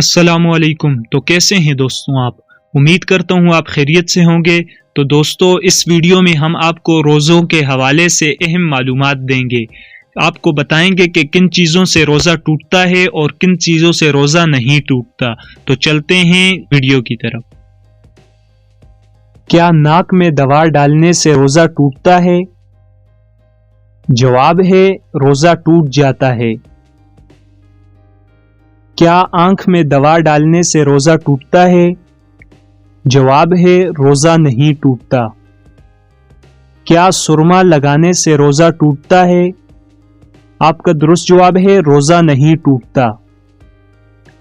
السلام علیکم۔ تو کیسے ہیں دوستوں آپ؟ امید کرتا ہوں آپ خیریت سے ہوں گے۔ تو دوستوں، اس ویڈیو میں ہم آپ کو روزوں کے حوالے سے اہم معلومات دیں گے۔ آپ کو بتائیں گے کہ کن چیزوں سے روزہ ٹوٹتا ہے اور کن چیزوں سے روزہ نہیں ٹوٹتا۔ تو چلتے ہیں ویڈیو کی طرف۔ کیا ناک میں دوا ڈالنے سے روزہ ٹوٹتا ہے؟ جواب ہے روزہ ٹوٹ جاتا ہے۔ کیا آنکھ میں دوا ڈالنے سے روزہ ٹوٹتا ہے؟ جواب ہے روزہ نہیں ٹوٹتا۔ کیا سرما لگانے سے روزہ ٹوٹتا ہے؟ آپ کا درست جواب ہے روزہ نہیں ٹوٹتا۔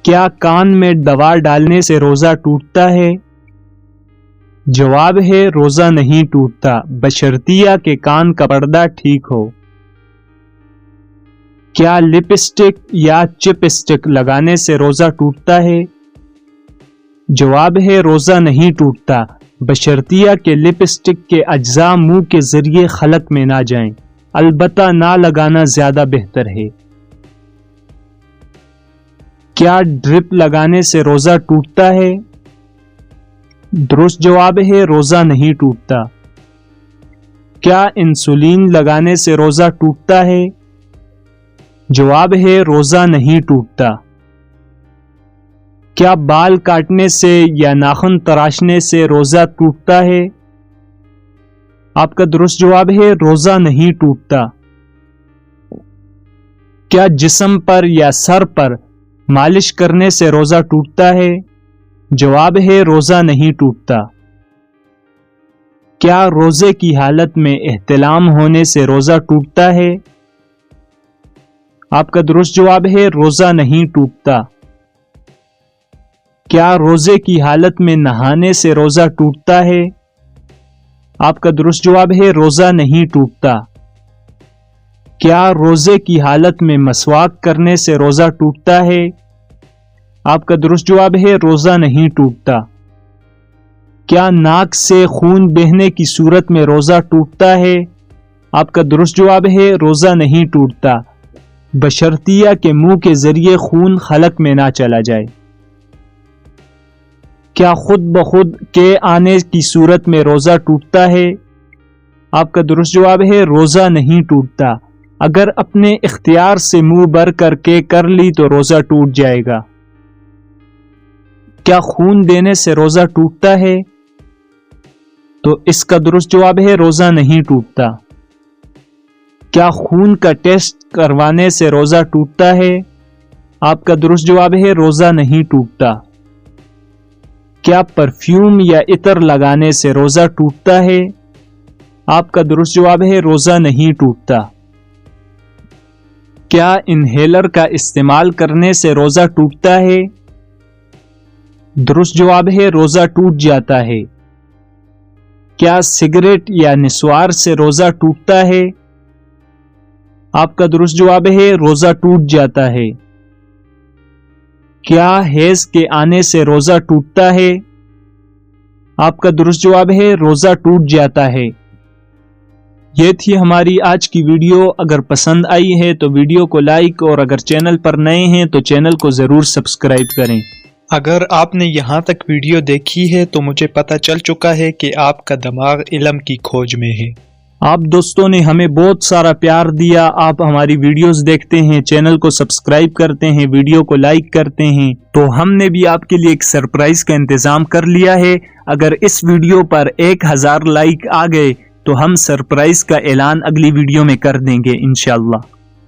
کیا کان میں دوا ڈالنے سے روزہ ٹوٹتا ہے؟ جواب ہے روزہ نہیں ٹوٹتا، بشرطیہ کہ کان کا پردہ ٹھیک ہو۔ کیا لپسٹک یا چپ اسٹک لگانے سے روزہ ٹوٹتا ہے؟ جواب ہے روزہ نہیں ٹوٹتا، بشرطیہ کہ لپسٹک کے اجزاء منہ کے ذریعے خلق میں نہ جائیں، البتہ نہ لگانا زیادہ بہتر ہے۔ کیا ڈرپ لگانے سے روزہ ٹوٹتا ہے؟ درست جواب ہے روزہ نہیں ٹوٹتا۔ کیا انسولین لگانے سے روزہ ٹوٹتا ہے؟ جواب ہے روزہ نہیں ٹوٹتا۔ کیا بال کاٹنے سے یا ناخن تراشنے سے روزہ ٹوٹتا ہے؟ آپ کا درست جواب ہے روزہ نہیں ٹوٹتا۔ کیا جسم پر یا سر پر مالش کرنے سے روزہ ٹوٹتا ہے؟ جواب ہے روزہ نہیں ٹوٹتا۔ کیا روزے کی حالت میں احتلام ہونے سے روزہ ٹوٹتا ہے؟ آپ کا درست جواب ہے روزہ نہیں ٹوٹتا۔ کیا روزے کی حالت میں نہانے سے روزہ ٹوٹتا ہے؟ آپ کا درست جواب ہے روزہ نہیں ٹوٹتا۔ کیا روزے کی حالت میں مسواک کرنے سے روزہ ٹوٹتا ہے؟ آپ کا درست جواب ہے روزہ نہیں ٹوٹتا۔ کیا ناک سے خون بہنے کی صورت میں روزہ ٹوٹتا ہے؟ آپ کا درست جواب ہے روزہ نہیں ٹوٹتا، بشرطیہ کہ منہ کے ذریعے خون خلق میں نہ چلا جائے۔ کیا خود بخود کے آنے کی صورت میں روزہ ٹوٹتا ہے؟ آپ کا درست جواب ہے روزہ نہیں ٹوٹتا، اگر اپنے اختیار سے منہ بر کر کے کر لی تو روزہ ٹوٹ جائے گا۔ کیا خون دینے سے روزہ ٹوٹتا ہے؟ تو اس کا درست جواب ہے روزہ نہیں ٹوٹتا۔ کیا خون کا ٹیسٹ کروانے سے روزہ ٹوٹتا ہے؟ آپ کا درست جواب ہے روزہ نہیں ٹوٹتا۔ کیا پرفیوم یا عطر لگانے سے روزہ ٹوٹتا ہے؟ آپ کا درست جواب ہے روزہ نہیں ٹوٹتا۔ کیا انہیلر کا استعمال کرنے سے روزہ ٹوٹتا ہے؟ درست جواب ہے روزہ ٹوٹ جاتا ہے۔ کیا سگریٹ یا نسوار سے روزہ ٹوٹتا ہے؟ آپ کا درست جواب ہے روزہ ٹوٹ جاتا ہے۔ کیا حیض کے آنے سے روزہ ٹوٹتا ہے؟ آپ کا درست جواب ہے روزہ ٹوٹ جاتا ہے۔ یہ تھی ہماری آج کی ویڈیو۔ اگر پسند آئی ہے تو ویڈیو کو لائک، اور اگر چینل پر نئے ہیں تو چینل کو ضرور سبسکرائب کریں۔ اگر آپ نے یہاں تک ویڈیو دیکھی ہے تو مجھے پتہ چل چکا ہے کہ آپ کا دماغ علم کی کھوج میں ہے۔ آپ دوستوں نے ہمیں بہت سارا پیار دیا، آپ ہماری ویڈیوز دیکھتے ہیں، چینل کو سبسکرائب کرتے ہیں، ویڈیو کو لائک کرتے ہیں، تو ہم نے بھی آپ کے لیے ایک سرپرائز کا انتظام کر لیا ہے۔ اگر اس ویڈیو پر 1000 لائک آ گئے تو ہم سرپرائز کا اعلان اگلی ویڈیو میں کر دیں گے انشاءاللہ۔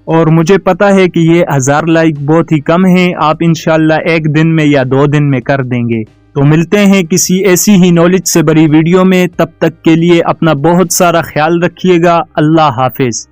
اور مجھے پتا ہے کہ یہ 1000 لائک بہت ہی کم ہیں، آپ انشاءاللہ 1 دن میں یا 2 دن میں کر دیں گے۔ تو ملتے ہیں کسی ایسی ہی نالج سے بڑی ویڈیو میں، تب تک کے لیے اپنا بہت سارا خیال رکھیے گا۔ اللہ حافظ۔